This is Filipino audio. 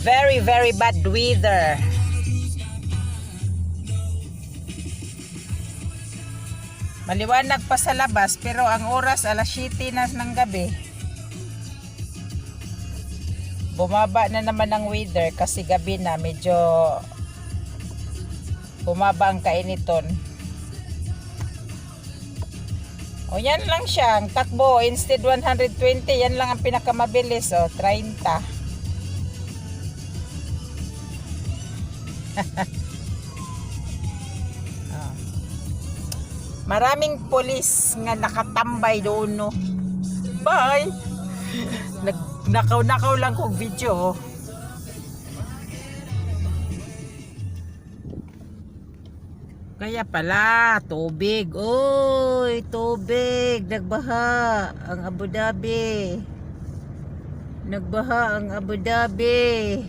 Very, very bad weather. Maliwanag pa sa labas pero ang oras alas 7 na ng gabi. Bumaba na naman ang weather kasi gabi na medyo bumaba ang kainiton. O yan lang siya, ang takbo instead 120, yan lang ang pinakamabilis, o 30. Maraming pulis nga nakatambay doon, no. Bye. Nakaw-nakaw lang kong video. Kaya pala, tubig. Oy, tubig. Nagbaha ang Abu Dhabi. Nagbaha ang Abu Dhabi.